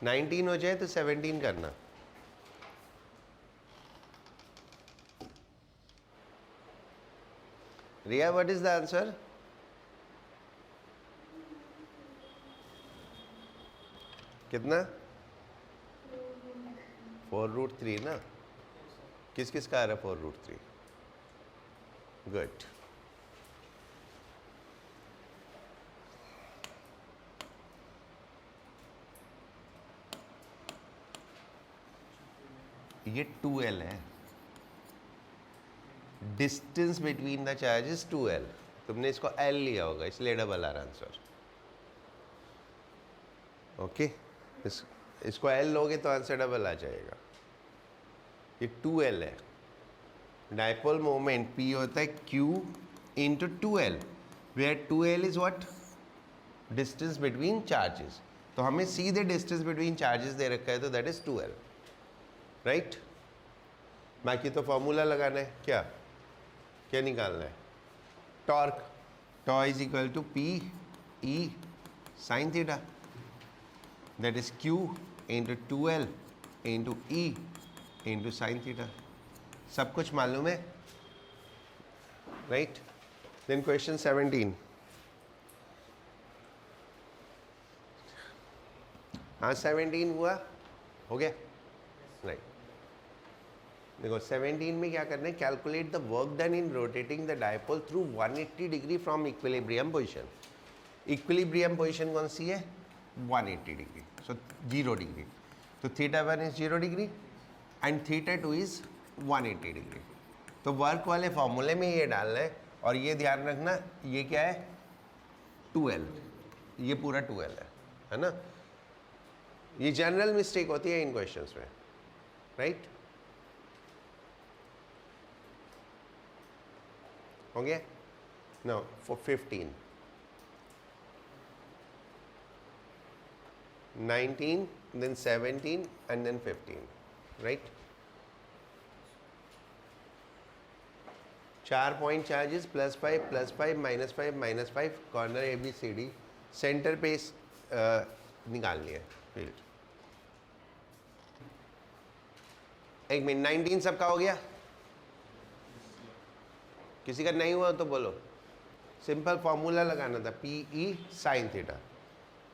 19 हो जाए तो 17 करना। रिया, व्हाट इज द आंसर? कितना? 4√3 ना? किस किस का आ रहा है 4√3? गुड। ये 2L है, distance between the charges 2L। तुमने इसको L लिया होगा इसलिए डबल आ रहा आंसर। ओके, इसको L लोगे तो आंसर डबल आ जाएगा। ये 2L है। डाइपोल मोमेंट P होता है Q into 2L, where 2L is what? Distance between charges. तो हमें सीधे डिस्टेंस बिटवीन चार्जेस दे रखा है तो दैट इज 2L, राइट? बाकी तो फॉर्मूला लगाना है। क्या क्या निकालना है? Torque. Tau is equal to P E sine theta, that is Q into 2L into E into sine theta. सब कुछ मालूम है, राइट? Then question 17। हाँ 17 हुआ, हो गया, राइट। देखो 17 में क्या करना है, calculate the work done in rotating the dipole through 180 degree from equilibrium position. Equilibrium position कौन सी है? 180 डिग्री, सो 0 डिग्री। तो θ1 is 0 degree and θ2 is 180 degree. तो वर्क वाले फॉर्मूले में ये डालना है, और ये ध्यान रखना ये क्या है? 2L, ये पूरा 2L है ना? ये जनरल मिस्टेक होती है इन क्वेश्चंस में, राइट? हो गया? No, for 15 19 then 17 and then 15, right? 4 point charges +5 +5 -5 -5 corner ABCD centre पे निकालनी है फील्ड। एक मिनट, 19 सबका हो गया? किसी का नहीं हुआ तो बोलो। सिंपल फॉर्मूला लगाना था, PE sine theta.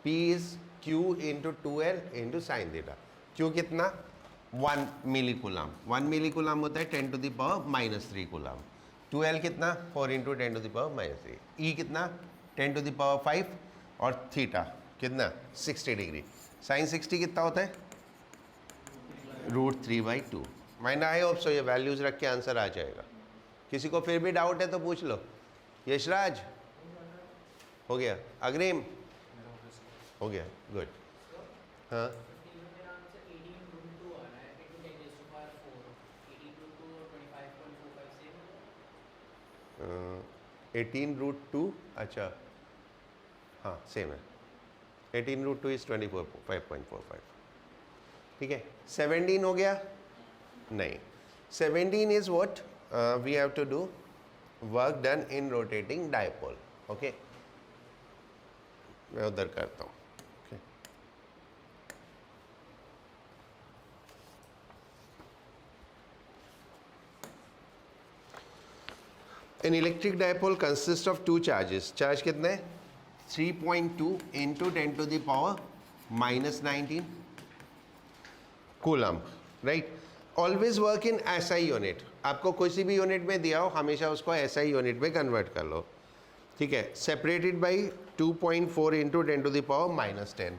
P is Q into 2L into sine theta. Q कितना? 1 मिली कूलाम। 1 मिली कूलाम होता है 10 to the power -3 coulomb. 2L कितना? 4 into 10 to the power -3। E कितना? 10 टू द पावर 5, और थीटा कितना? 60 डिग्री। साइन 60 कितना होता है? √3/2। मैंने आई होप सो ये वैल्यूज रख के आंसर आ जाएगा। किसी को फिर भी डाउट है तो पूछ लो। यशराज हो गया? अग्रिम हो गया? गुड। हाँ 18√2, अच्छा हाँ सेम है। 18√2 इज 25.45, ठीक है। 17 हो गया? नहीं, 17 is what we have to do, work done in rotating dipole. Okay, मैं उधर करता हूँ। An electric dipole consists of two charges. Charge कितने? 3.2 into 10 to the power -19 coulomb, right? Always work in SI unit. आपको किसी भी unit में दिया हो हमेशा उसको SI यूनिट में कन्वर्ट कर लो, ठीक है। Separated by 2.4 into 10 to the power -10।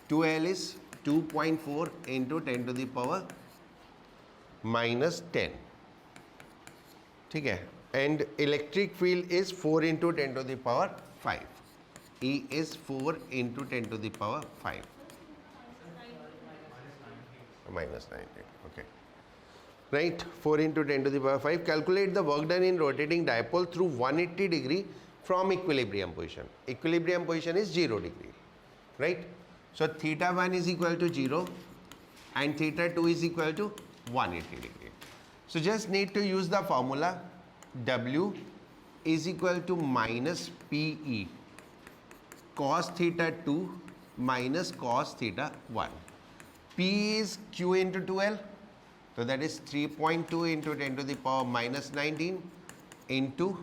2L is 2.4 into 10 to the power -10, ठीक है। And electric field is 4 into 10 to the power 5। E is 4 into 10 to the power 5 -19, okay, right? 4 into 10 to the power 5. Calculate the work done in rotating dipole through 180 degree from equilibrium position. Equilibrium position is 0 degree, right? So θ1 is equal to 0 and θ2 is equal to 180 degree. So just need to use the formula W is equal to minus PE cos θ2 minus cos θ1, P is Q into 2L, so that is 3.2 into 10 to the power minus 19 into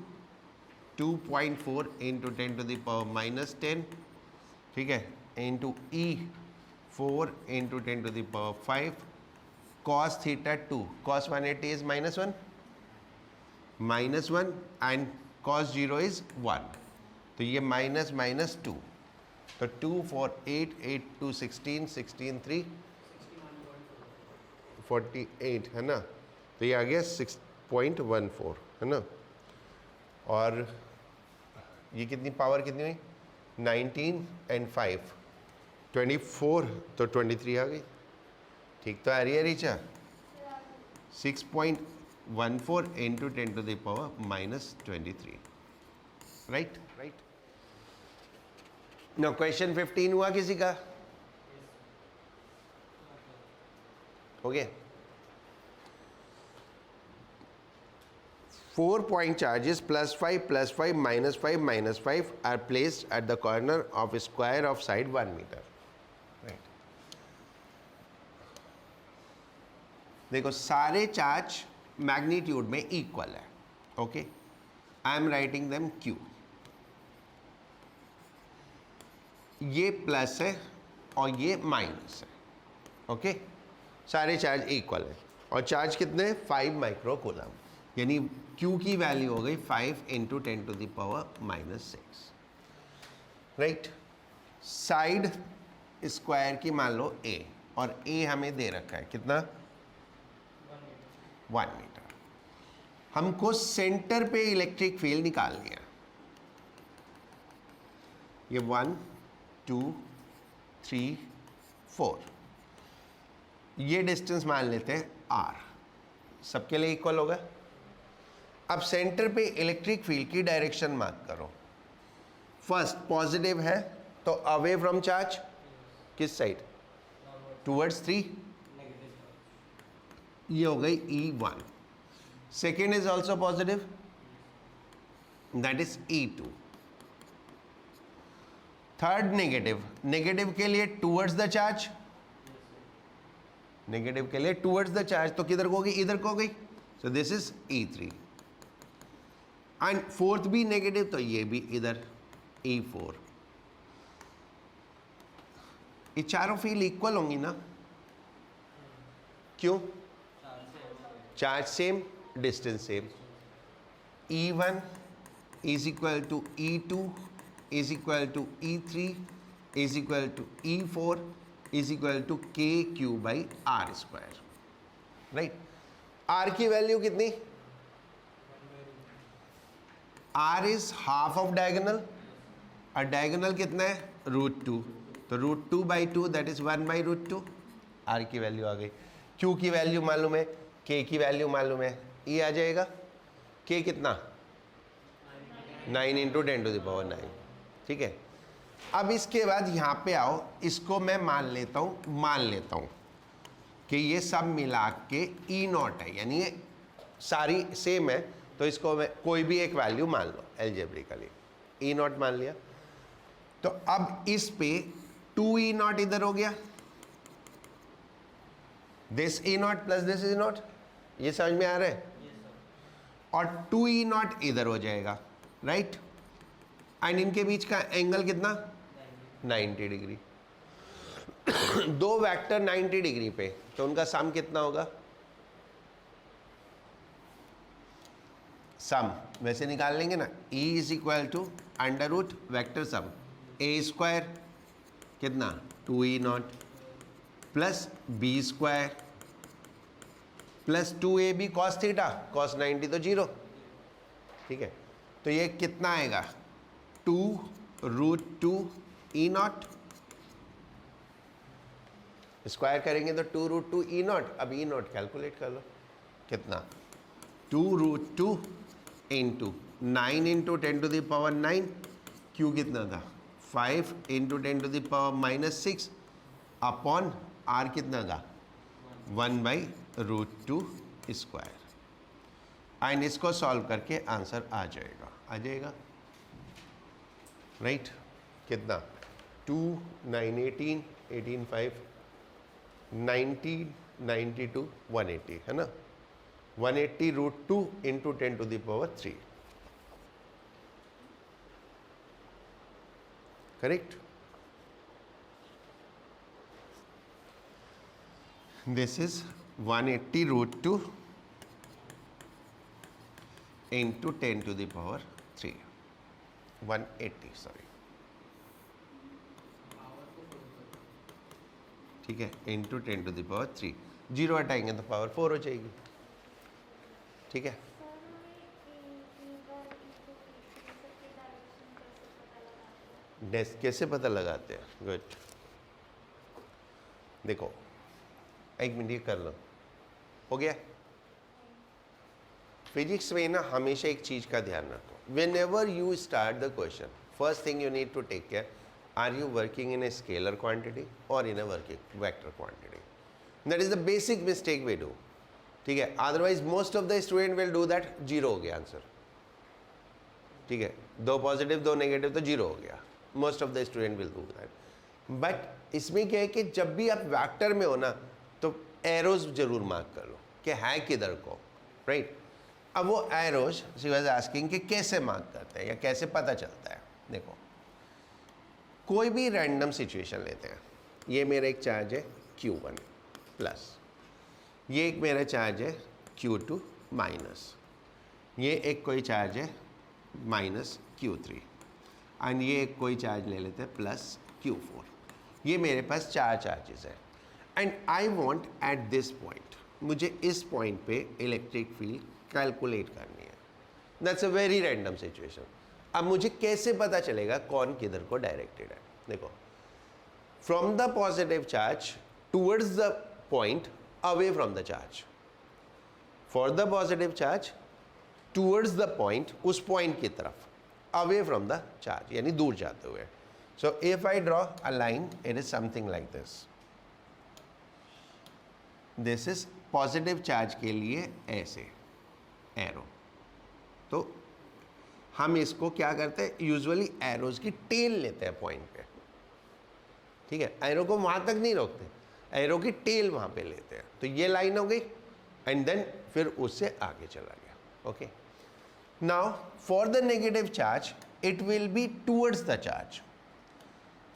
2.4 into 10 to the power minus 10, ठीक है, into E 4 into 10 to the power 5 cos theta 2, cos 180 is minus 1 and cos 0 is 1, तो ये minus minus 2, तो 2 4 8 8 2 16 16 3 48 है ना, तो ये आ गया 6.14 है ना, और ये कितनी पावर कितनी हुई 19 and 5 24, तो 23 आ गई, ठीक तो आ रही है Richa 6.14 into 10 to the power minus 23, right? Now question 15 हुआ किसी का? हो गया? 4 point charges plus 5 minus 5 are placed at the corner of a square of side 1 meter. Right. देखो सारे चार्ज मैग्नीट्यूड में इक्वल है, okay, I am writing them Q, ये प्लस है और ये माइनस है, ओके, सारे चार्ज इक्वल है और चार्ज कितने 5 माइक्रो कूलम, यानी Q की वैल्यू हो गई 5 into 10 to the power minus 6, right. Side square की मान लो A, और A हमें दे रखा है कितना 1 मीटर। हमको सेंटर पे इलेक्ट्रिक फील्ड निकालनी है, ये 1 2 3 4, ये डिस्टेंस मान लेते हैं R, सबके लिए इक्वल होगा। अब सेंटर पे इलेक्ट्रिक फील्ड की डायरेक्शन मार्क करो, फर्स्ट पॉजिटिव है तो अवे फ्रॉम चार्ज, किस साइड टूवर्ड्स 3, ये हो गई E1, second is also positive, that is E2, third negative, negative के लिए टूवर्ड्स द चार्ज, नेगेटिव के लिए टूवर्ड्स द चार्ज, तो किधर को गई, इधर को गई, सो this is E3, and fourth भी नेगेटिव तो ये भी इधर E4, ये चारों फील्ड इक्वल होंगी ना, क्यों, charge same distance same, E1 is equal to E2 is equal to E3 is equal to E4 is equal to KQ by R square, right. R की वैल्यू कितनी, R is half of diagonal, और diagonal कितना है √2, तो √2 by 2 that is 1 by √2, R की value आ गई। Q की वैल्यू मालूम है, K की वैल्यू मालूम है, E आ जाएगा, K कितना 9 इंटू 10 टू द पावर 9, ठीक है। अब इसके बाद यहाँ पे आओ, इसको मैं मान लेता हूँ कि ये सब मिला के E0 है, यानी ये सारी सेम है, तो इसको मैं कोई भी एक वैल्यू मान लो एल्जेब्रिकली, E0 मान लिया, तो अब इस पे 2E0 इधर हो गया, this E0 plus this E0, ये समझ में आ रहा है, और 2E0 इधर हो जाएगा, राइट, एंड इनके बीच का एंगल कितना 90 डिग्री, दो वेक्टर 90 डिग्री पे, तो उनका सम कितना होगा, सम वैसे निकाल लेंगे ना, E is equal to under root vector sum A square कितना 2E0 plus B square plus 2AB cos theta, cos 90 तो 0, ठीक है, तो ये कितना आएगा 2√2 E0, स्क्वायर करेंगे तो 2√2 E0, अब E0 कैलकुलेट कर लो, कितना 2√2 into 9 into 10 to the power 9, Q कितना था 5 into 10 to the power minus 6 upon R कितना था 1 बाई √2 स्क्वायर, एंड इसको सॉल्व करके आंसर आ जाएगा, राइट, कितना 2 9 18 18 5 90, 92, 180 है ना, 180√2 into 10⁻3, correct. This is 180√2 into 10⁻3, 180 sorry, ठीक है, इंटू 10⁻3. जीरो हटाएंगे तो पावर 4 हो जाएगी. ठीक है, डेस्क कैसे पता लगाते हैं? गुड. देखो एक मिनट ये कर लो, हो गया. फिजिक्स में ना हमेशा एक चीज का ध्यान रखो. Whenever you start the question, first thing you need to take care, are you working in a scalar quantity or in a working vector quantity? That is the basic mistake we do. ठीक है, otherwise most of the student will do that. Zero हो गया answer. ठीक है, दो positive दो negative तो zero हो गया. Most of the student will do that. But इसमें क्या है कि जब भी आप वेक्टर में हो ना तो एरोज जरूर मार्क कर लो कि है किधर को, राइट. अब वो एरोज शी वाज आस्किंग कि कैसे मार्क करते हैं या कैसे पता चलता है. देखो कोई भी रैंडम सिचुएशन लेते हैं. ये मेरा एक चार्ज है Q1 प्लस, ये एक मेरा चार्ज है Q2 माइनस, ये एक कोई चार्ज है माइनस Q3 एंड ये एक कोई चार्ज ले लेते हैं प्लस Q4. ये मेरे पास चार चार्जेस है and I want at this point, मुझे इस पॉइंट पे इलेक्ट्रिक फील्ड कैलकुलेट करनी है. That's a very random situation. अब मुझे कैसे पता चलेगा कौन किधर को डायरेक्टेड है? देखो, from the positive charge towards the point away from the charge, for the positive charge towards the point, उस पॉइंट की तरफ, अवे फ्रॉम द चार्ज यानी दूर जाते हुए. So if I draw a line, it is something like this. This is positive charge के लिए ऐसे एरो. तो हम इसको क्या करते हैं, यूजुअली एरोज की टेल लेते हैं पॉइंट पे. ठीक है, एरो को वहां तक नहीं रोकते, एरो की टेल वहां पे लेते हैं. तो ये लाइन हो गई एंड देन फिर उससे आगे चला गया. Okay, now for the negative charge it will be towards the charge.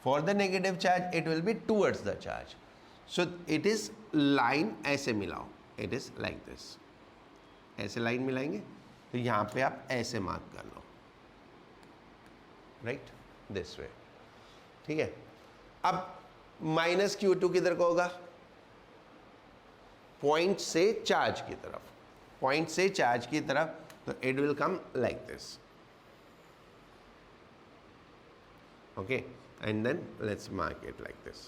For the negative charge it will be towards the charge. So it is line ऐसे मिलाओ, इट इज लाइक दिस. ऐसे line मिलाएंगे तो यहां पे आप ऐसे mark कर लो, राइट, दिस वे. ठीक है, अब माइनस Q2 किधर को होगा? पॉइंट से चार्ज की तरफ, पॉइंट से चार्ज की तरफ. तो it will come like this. Okay, and then let's mark it like this.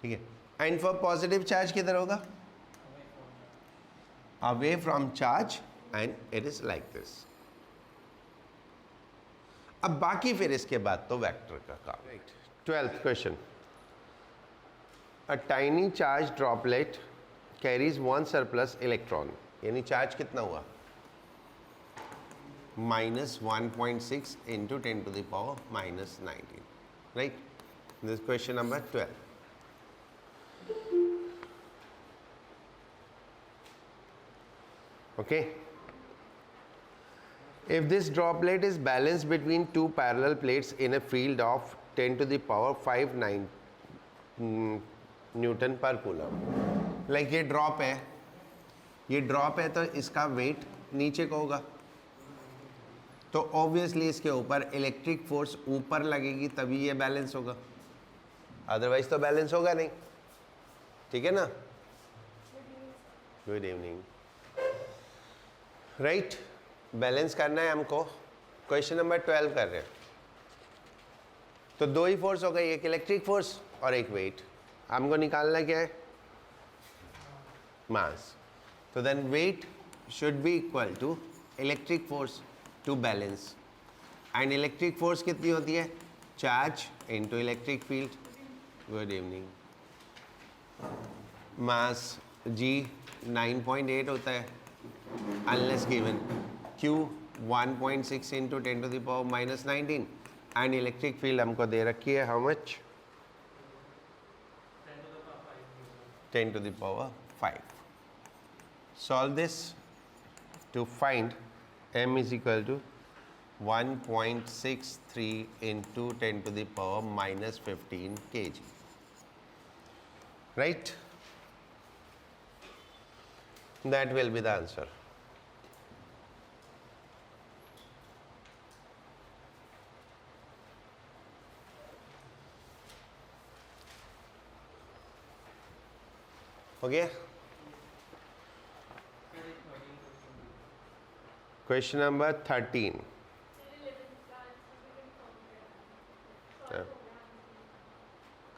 ठीक है, एंड फॉर पॉजिटिव चार्ज किधर होगा? Away from charge and it is like this. अब बाकी फिर इसके बाद तो वेक्टर का काम. Right, 12th question. A tiny charge droplet carries one surplus electron, यानी चार्ज कितना हुआ? -1.6 into 10⁻⁻19. Right, this question number 12. Okay, if this droplet is balanced between two parallel plates in a field of 10⁵ Newton per coulomb. Like ये drop है, ये drop है तो इसका wait नीचे को होगा, तो ऑब्वियसली इसके ऊपर इलेक्ट्रिक फोर्स ऊपर लगेगी तभी ये बैलेंस होगा, अदरवाइज तो बैलेंस होगा नहीं. ठीक है ना? Good evening. राइट, बैलेंस करना है हमको. क्वेश्चन नंबर 12 कर रहे हैं. तो दो ही फोर्स हो गई, एक इलेक्ट्रिक फोर्स और एक वेट. हमको निकालना क्या है? मास. तो then weight should be equal to electric force to balance. And electric force कितनी होती है? Charge into electric field. Good evening. Mass G 9.8 होता है unless given. Q 1.6 into 10⁻⁻19 and electric field हमको दे रखी है how much? 10 to the power 5. Solve this to find m is equal to 1.63 into 10 to the power minus 15 kg. Right? That will be the answer. Okay? Question number 13.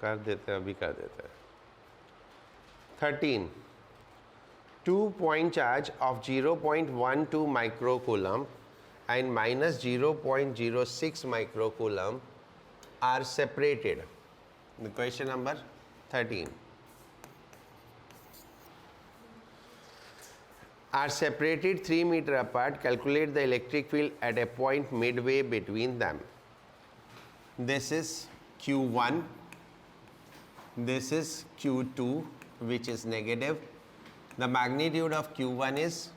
कर देते हैं, अभी कर देते हैं. 13. 2-point charge of 0.12 microcoulomb and minus 0.06 microcoulomb are separated. The question number 13. Are separated 3 meter apart. Calculate the electric field at a point midway between them. This is Q1. This is Q2, which is negative. The magnitude of Q1 is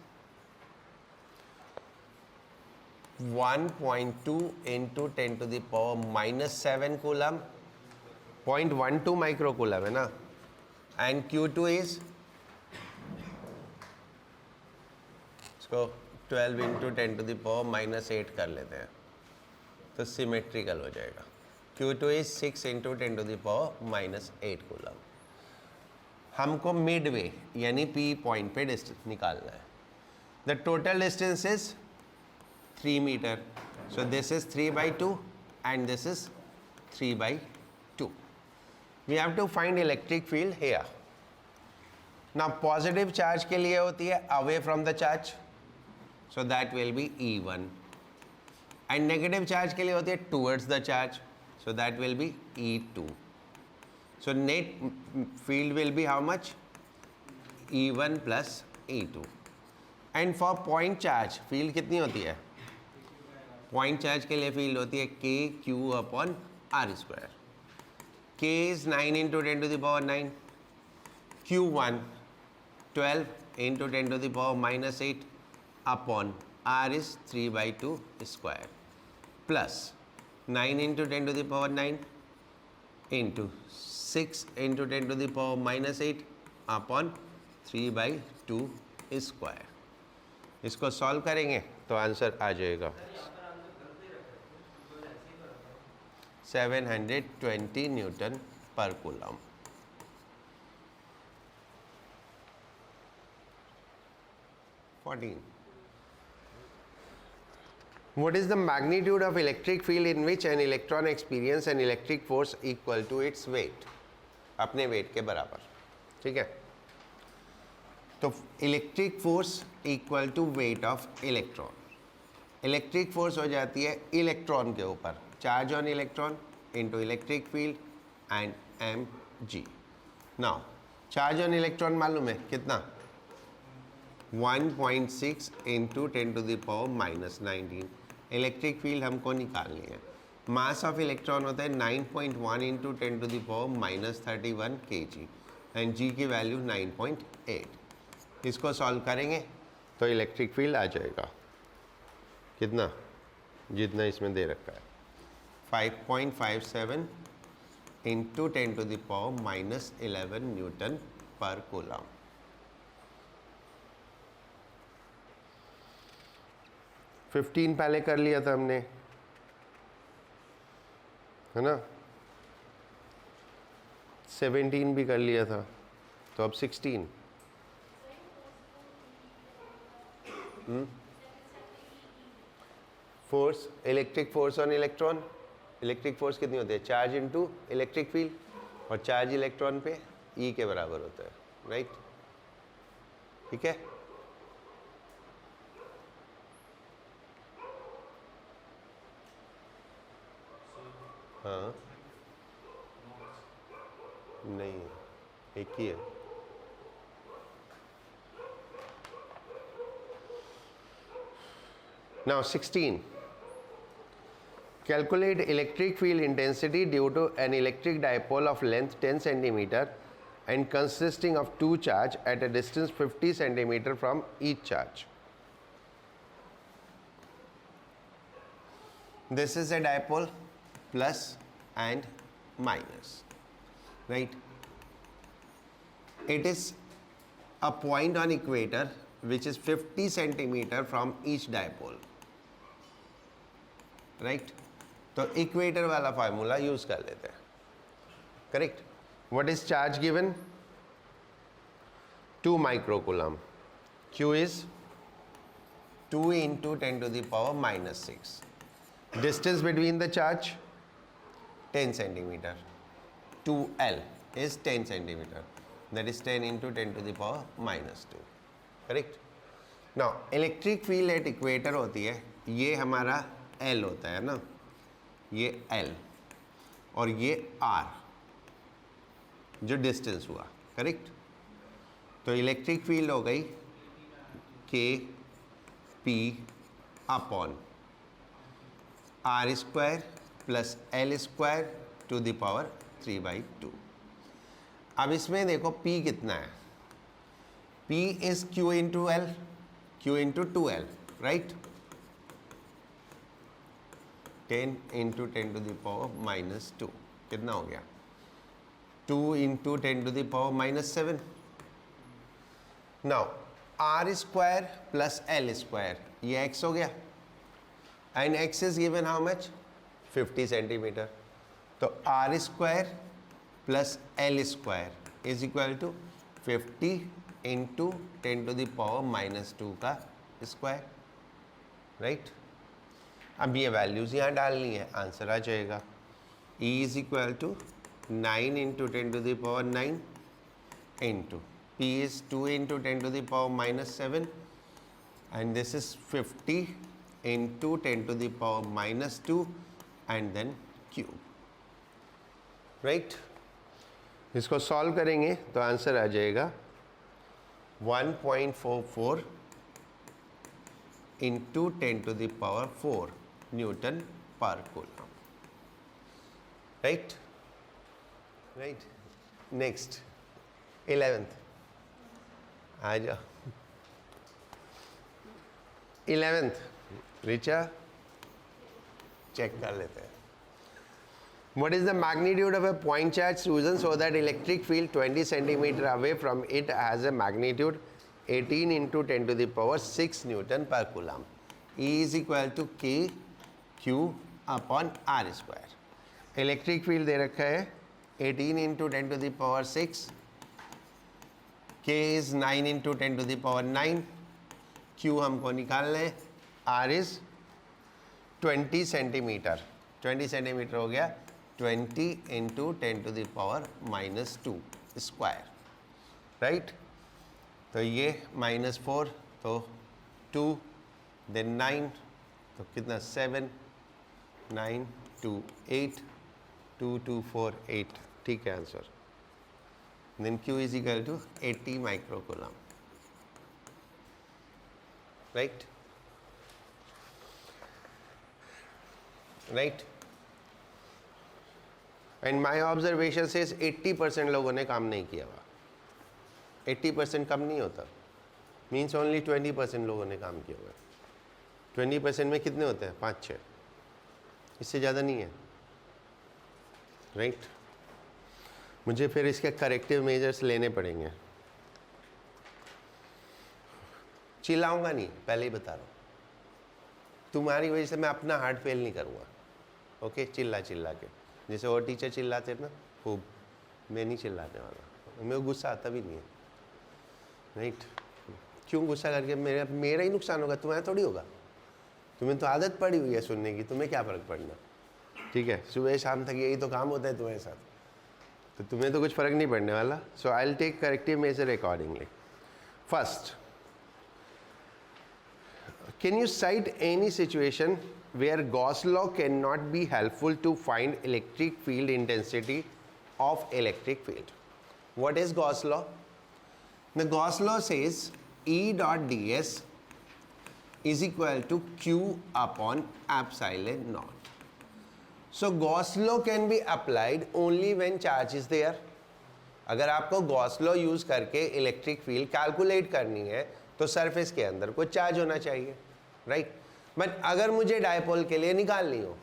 1.2 into 10 to the power minus 7 coulomb, 0.12 microcoulomb है ना, and Q2 is इसको 12 into 10 to the power minus 8 कर लेते हैं तो symmetrical हो जाएगा. Q2 is 6 into 10 to the power minus 8 coulomb. हमको मिडवे यानी P पॉइंट पे डिस्टेंस निकालना है. The total distance is 3 metre. So this is 3/2 and this is 3/2. We have to find electric field here. Now positive charge के लिए होती है away from the charge, so that will be E1. And negative charge के लिए होती है towards the charge, so that will be E2. So net field will be how much? E1 plus E2. And for point charge field कितनी होती है? Point charge के लिए field होती है KQ upon R square. K is 9 into 10 to the power 9. Q1 12 into 10 to the power minus 8 upon R is 3/2 square plus 9 into 10 to the power 9 into 6 into 10 to the power minus 8 upon 3/2 square. इसको solve करेंगे तो answer आ जाएगा 720 Newton पर coulomb. What is the magnitude of electric field in which an electron experience an electric force equal to its weight? अपने weight के बराबर. ठीक है, तो electric force equal to weight of electron. Electric force हो जाती है इलेक्ट्रॉन के ऊपर charge on electron into electric field and mg. Now charge on electron मालूम है कितना? 1.6 into 10 to the power minus 19. Electric field हमको निकालनी है. मास ऑफ इलेक्ट्रॉन होता है 9.1 into 10 to the power minus 31 kg and g की वैल्यू 9.8. इसको सॉल्व करेंगे तो इलेक्ट्रिक फील्ड आ जाएगा कितना, जितना इसमें दे रखा है 5.57 into 10 to the power minus 11 newton पर कूलम. $15 पहले कर लिया था हमने, है ना. 17 भी कर लिया था, तो अब 16. Force, electric force on electron. Electric force कितनी होती है? चार्ज इनटू इलेक्ट्रिक फील्ड, और चार्ज इलेक्ट्रॉन पे E के बराबर होता है. राइट, ठीक है. हाँ, नहीं है, एक ही है. Now 16. Calculate electric field intensity due to an electric dipole of length 10 centimeter and consisting of two charge at a distance 50 centimeter from each charge. This is a dipole, plus and minus, right? It is a point on equator which is 50 centimeter from each dipole, right? तो equator वाला formula use कर लेते हैं, correct. What is charge given? 2 microcoulomb. Q is 2 into 10 to the power minus 6. Distance between the charge 10 centimeter. 2L is 10 centimeter. That is 10 into 10 to the power minus 2. Correct? Now electric field at equator होती है, ये हमारा L होता है ना, ये L और ये R जो डिस्टेंस हुआ, करेक्ट. तो इलेक्ट्रिक फील्ड हो गई K P upon R square plus L square to the power 3/2. अब इसमें देखो P कितना है? P is Q into L, Q into 2L, right. 10 into 10 to the power minus 2 कितना हो गया? 2 into 10 to the power minus 7. Now R square plus L square, ये x हो गया, and x is given how much? 50 centimeter. तो R square plus L square is equal to 50 into 10 to the power minus 2 का square, right. अब ये values यहाँ डालनी है, आंसर आ जाएगा. E is equal to 9 into 10 to the power 9 into P is 2 into 10 to the power minus 7 and this is 50 into 10 to the power minus 2 and then cube, right. इसको solve करेंगे तो answer आ जाएगा 1.44 into 10 to the power 4 newton पर coulomb, right. Right. Next 11th आ जाओ. 11th Richa check कर लेते हैं. What is the magnitude of a point charge chosen so that electric field 20 centimeter away from it has a magnitude 18 into 10 to the power 6 Newton per coulomb. E is equal to K Q upon R square. Electric field दे रखा है 18 into 10 to the power 6. K is 9 into 10 to the power 9. Q हमको निकालना है. R is 20 centimeter. 20 centimeter हो गया. 20 into 10 to the power minus 2 square, right. तो ये -4 तो 2 then 9 तो कितना 7 9 2 8 2 2 4 8, ठीक है answer. then Q is equal to 80 microcoulomb, right. right. And my observation says 80% लोगों ने काम नहीं किया हुआ. 80% कम नहीं होता, मीन्स ओनली 20% लोगों ने काम किया हुआ है. 20% में कितने होते हैं? 5-6, इससे ज़्यादा नहीं है, राइट. मुझे फिर इसके करेक्टिव मेजर्स लेने पड़ेंगे. चिल्लाऊंगा नहीं, पहले ही बता रहा हूँ. तुम्हारी वजह से मैं अपना हार्ट फेल नहीं करूँगा, ओके. चिल्ला के जैसे और टीचर चिल्लाते ना खूब, मैं नहीं चिल्लाने वाला. मेरे को गुस्सा आता भी नहीं है, राइट. क्यों गुस्सा करके मेरा ही नुकसान होगा, तुम्हारा थोड़ी होगा. तुम्हें तो आदत पड़ी हुई है सुनने की, तुम्हें क्या फ़र्क पड़ना, ठीक है. सुबह शाम तक यही तो काम होता है तुम्हारे साथ, तो तुम्हें तो कुछ फ़र्क नहीं पड़ने वाला. So I will take corrective measure accordingly. First, can you cite any situation where Gauss law cannot be helpful to find electric field intensity of electric field? What is Gauss law? The Gauss law says E dot ds is equal to Q upon epsilon naught. So Gauss law can be applied only when charge is there. अगर आपको Gauss law use करके electric field calculate करनी है तो surface के अंदर कुछ charge होना चाहिए, राइट? बट अगर मुझे डायपोल के लिए निकालनी हो,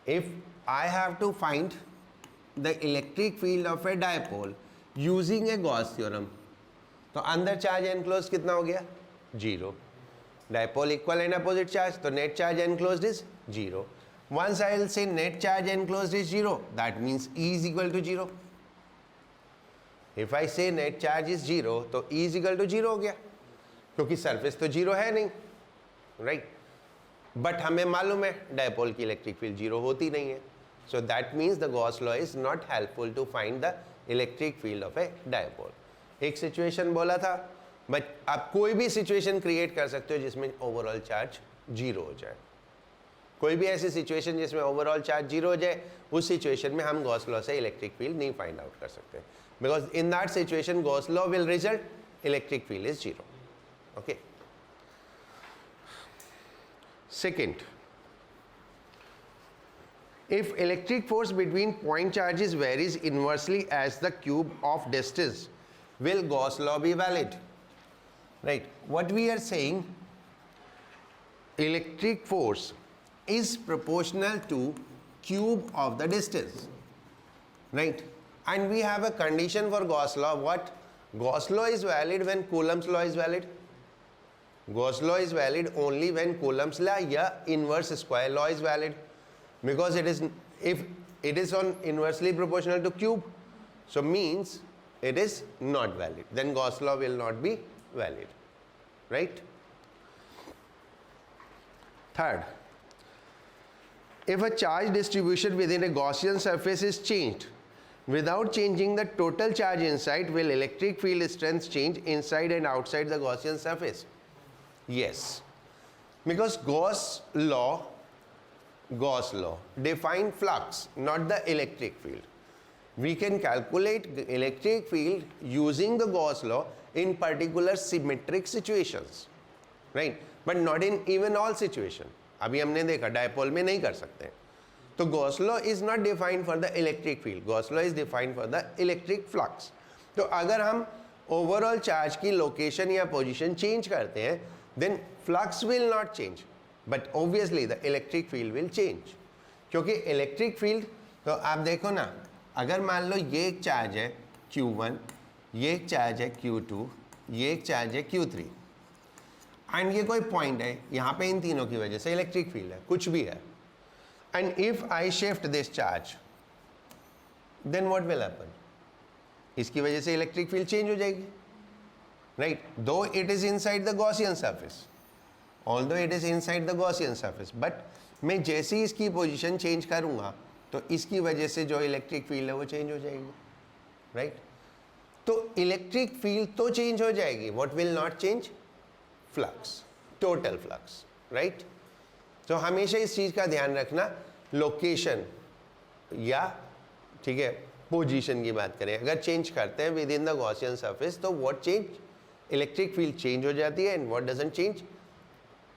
if I have to find the electric field of a dipole using a Gauss theorem, तो अंदर चार्ज एनक्लोज कितना हो गया? 0. Dipole equal and opposite charge, तो net charge enclosed is 0. Once I will say net charge enclosed is 0, that means E is equal to 0. If I say net charge is 0, तो E is equal to 0 हो गया, क्योंकि surface तो 0 है नहीं, right? But हमें मालूम है डायपोल की इलेक्ट्रिक फील्ड 0 होती नहीं है, so that means the Gauss law is not helpful to find the electric field of a dipole. एक सिचुएशन बोला था, बट आप कोई भी सिचुएशन क्रिएट कर सकते हो जिसमें ओवरऑल चार्ज 0 हो जाए. कोई भी ऐसी सिचुएशन जिसमें ओवरऑल चार्ज 0 हो जाए, उस सिचुएशन में हम गॉस लॉ से इलेक्ट्रिक फील्ड नहीं फाइंड आउट कर सकते, because in that situation Gauss law will result electric field is 0. Okay. Second, if electric force between point charges varies inversely as the cube of distance, will Gauss law be valid? Right, what we are saying, electric force is proportional to cube of the distance, right? And we have a condition for Gauss law. What? Gauss law is valid when Coulomb's law is valid. Gauss law is valid only when Coulomb's law या inverse square law is valid, because it is, if it is on inversely proportional to cube, so means it is not valid, then Gauss law will not be valid, right? Third, if a charge distribution within a Gaussian surface is changed without changing the total charge inside, will electric field strength change inside and outside the Gaussian surface? Yes, because Gauss law define flux, not the electric field. We can calculate the electric field using the Gauss law in particular symmetric situations, right? But not in even all situation. अभी हमने देखा dipole में नहीं कर सकते. तो Gauss law is not defined for the electric field. Gauss law is defined for the electric flux. तो अगर हम ओवरऑल चार्ज की लोकेशन या पोजीशन चेंज करते हैं, then flux will not change, but obviously the electric field will change. क्योंकि electric field, तो आप देखो ना, अगर मान लो ये एक चार्ज है Q1, ये एक चार्ज है Q2, ये एक चार्ज है Q3, एंड ये कोई पॉइंट है, यहाँ पे इन तीनों की वजह से इलेक्ट्रिक फील्ड है, कुछ भी है, and if I shift this charge, then what will happen? इसकी वजह से इलेक्ट्रिक फील्ड चेंज हो जाएगी, राइट? दो it is inside the Gaussian surface, although it is inside the Gaussian surface, but मैं जैसे ही इसकी पोजीशन चेंज करूंगा तो इसकी वजह से जो इलेक्ट्रिक फील्ड है वो चेंज हो जाएगी, राइट? तो इलेक्ट्रिक फील्ड तो चेंज हो जाएगी, what will not change? Flux, total flux, right? तो हमेशा इस चीज का ध्यान रखना, लोकेशन या ठीक है पोजीशन की बात करें, अगर चेंज करते हैं within the Gaussian surface तो what change? Electric field change हो जाती है, and what doesn't change?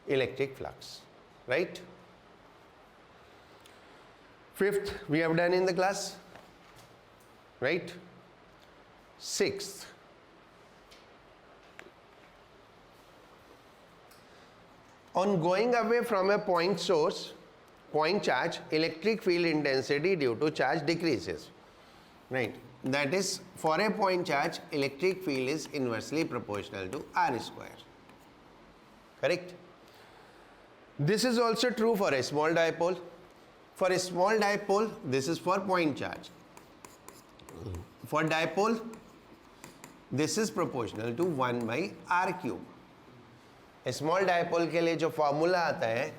Electric flux, right? Fifth, we have done in the class, right? Sixth, on going away from a point source, point charge, electric field intensity due to charge decreases, right? That is, for a point charge, electric field is inversely proportional to R square, correct? This is also true for a small dipole. For a small dipole, this is for point charge. For dipole, this is proportional to 1 by r cube. A small dipole के लिए जो formula आता है,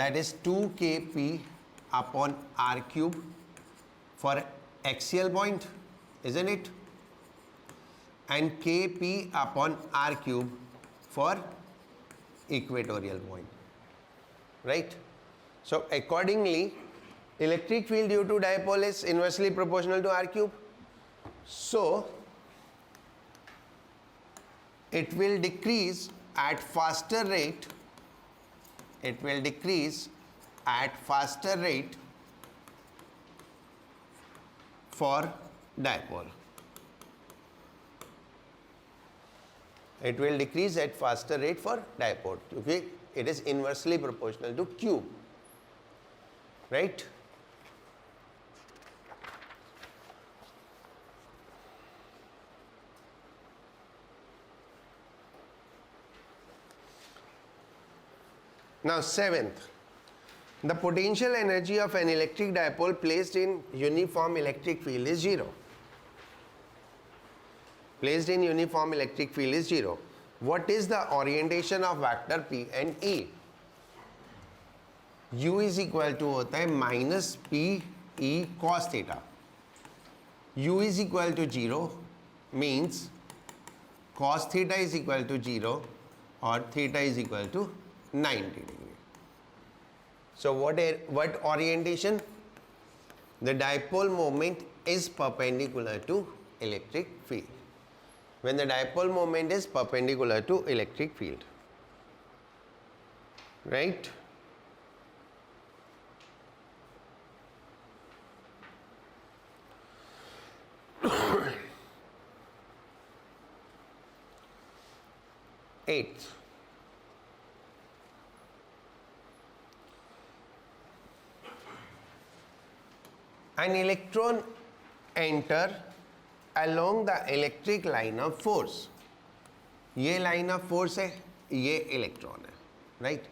that is 2kp upon r cube for axial point, isn't it? And kp upon r cube for equatorial point, right? So accordingly, electric field due to dipole is inversely proportional to r cube. So it will decrease at faster rate. It will decrease at faster rate for dipole. It will decrease at faster rate for dipole क्योंकि it is inversely proportional to q, right? Now seventh, the potential energy of an electric dipole placed in uniform electric field is 0. Placed in uniform electric field is 0. What is the orientation of vector P and E? U is equal to होता है minus P E cos theta. U is equal to 0 means cos theta is equal to 0 or theta is equal to 90 degree. So what orientation? The dipole moment is perpendicular to electric field. When the dipole moment is perpendicular to electric field, right? Eighth, an electron enter along the electric line of force. ये line of force है, ये electron है, right?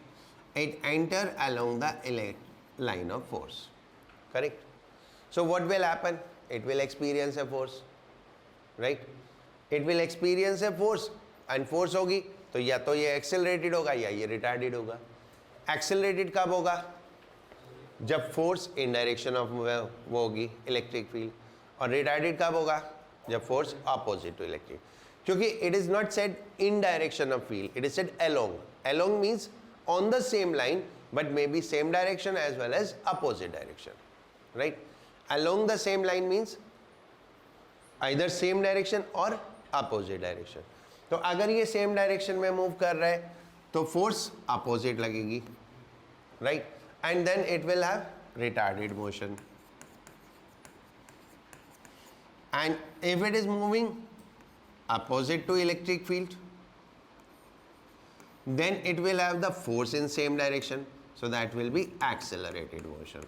It enter along the line of force, correct? So what will happen? It will experience a force, right? It will experience a force and force होगी तो या तो ये accelerated होगा या ये retarded होगा. Accelerated कब होगा? जब force in direction of वो होगी electric field. और retarded कब होगा? जब force opposite to electric. क्योंकि it is not said in direction of field, it is said along. Along means on the same line, but maybe same direction as well as opposite direction, right? Along the same line means either same direction or opposite direction. तो अगर ये same direction में move कर रहा है तो force opposite लगेगी, right? And then it will have retarded motion. And if it is moving opposite to electric field, then it will have the force in same direction, so that will be accelerated motion,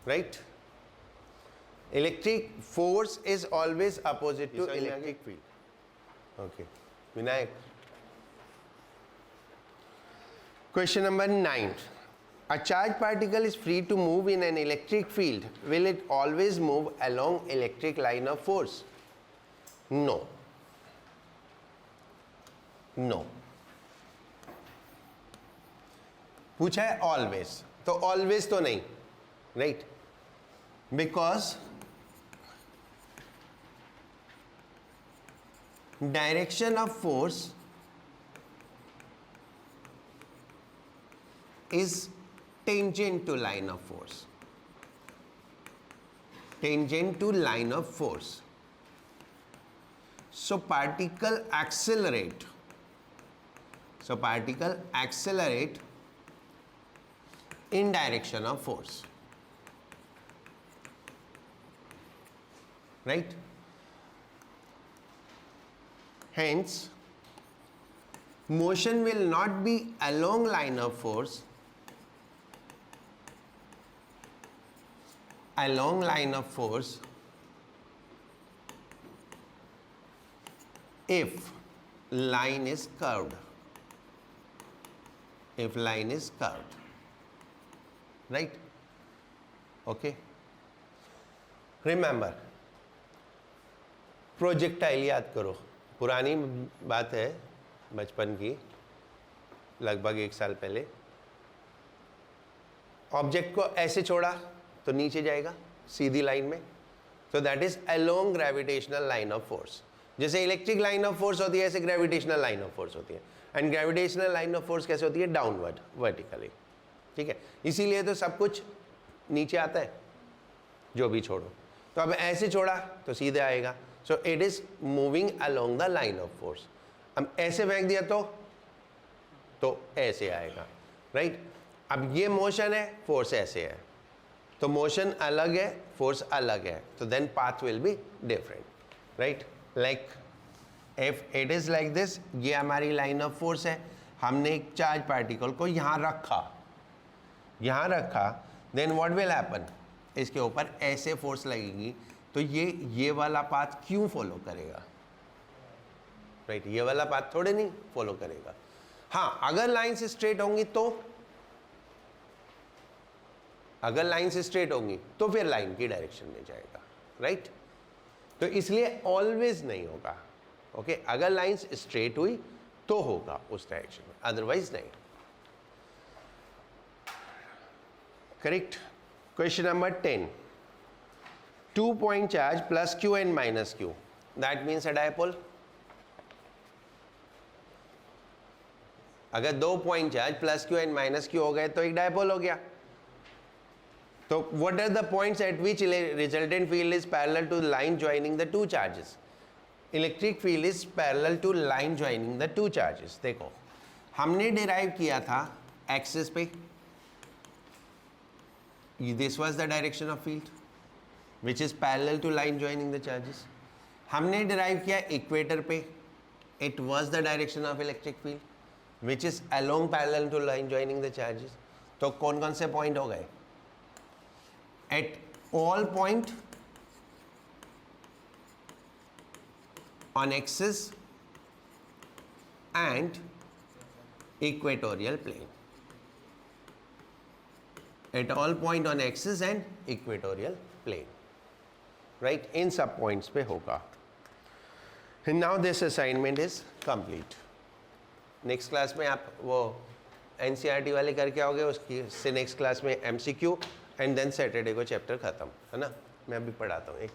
right? Electric force is always opposite to electric field. Okay, Vinayak. Question number 9. A charged particle is free to move in an electric field. Will it always move along electric line of force? No. No. पूछा है always, तो always तो नहीं, right? Because direction of force is tangent to line of force. Tangent to line of force. So particle accelerate. So particle accelerate in direction of force. Right? Hence, motion will not be along line of force. Along line of force if line is curved. If line is curved, right? Okay. Remember, projectile याद करो, पुरानी बात है बचपन की, लगभग 1 साल पहले. ऑब्जेक्ट को ऐसे छोड़ा तो नीचे जाएगा सीधी लाइन में, तो that is along gravitational line of force. जैसे इलेक्ट्रिक लाइन ऑफ फोर्स होती है ऐसे ग्रेविटेशनल लाइन ऑफ फोर्स होती है. And gravitational line of force कैसे होती है? Downward, vertically. ठीक है, इसीलिए तो सब कुछ नीचे आता है जो भी छोड़ो. तो अब ऐसे छोड़ा तो सीधे आएगा. So it is moving along the line of force. अब ऐसे फेंक दिया तो ऐसे आएगा, राइट? अब ये मोशन है, फोर्स ऐसे है, तो मोशन अलग है, फोर्स अलग है, तो then path will be different, right? Like if it is like this, ये हमारी लाइन ऑफ फोर्स है, हमने एक चार्ज पार्टिकल को यहाँ रखा, देन व्हाट विल हैपन, इसके ऊपर ऐसे फोर्स लगेगी, तो ये वाला पाथ क्यों फॉलो करेगा, राइट? ये वाला पाथ थोड़े नहीं फॉलो करेगा। हाँ, अगर लाइंस स्ट्रेट होंगी तो, अगर लाइंस स्ट्रेट होंगी तो फिर लाइन की डायरेक्शन में जाएगा, राइट? तो इसलिए ऑलवेज नहीं होगा, ओके? अगर लाइंस स्ट्रेट हुई तो होगा उस डायरेक्शन में, अदरवाइज नहीं। Correct. Question number 10, 2 point charge plus q and minus q, that means a dipole। अगर 2 point charge plus q and minus q हो गए तो एक डायपोल हो गया। तो what are the points at which resultant field is parallel to line joining the two charges? Electric field is parallel to line joining the two charges. देखो, हमने derive किया था एक्सिस पे, this was the direction of field which is parallel to line joining the charges. हमने derive किया equator पे, it was the direction of electric field which is along parallel to line joining the charges. तो कौन कौन से point हो गए? At all point on axis and equatorial plane, at all point on axis and equatorial plane, right? इन सब points पे होगा। And now this assignment is complete। Next class में आप वो NCERT वाले करके आओगे, उसकी से नेक्स्ट क्लास में MCQ एंड देन सैटरडे को चैप्टर ख़त्म, है ना? मैं अभी पढ़ाता हूँ एक